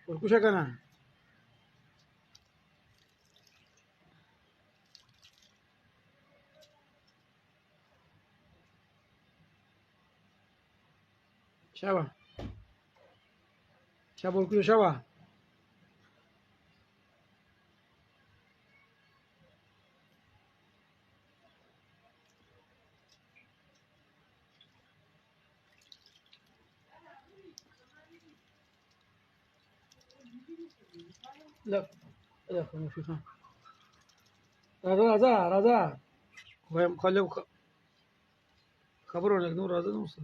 وركوشة كنا شبا شبا وركوشة شبا لا لا في خان رضا وهم خلوا خبروا لك نور رضا نوصل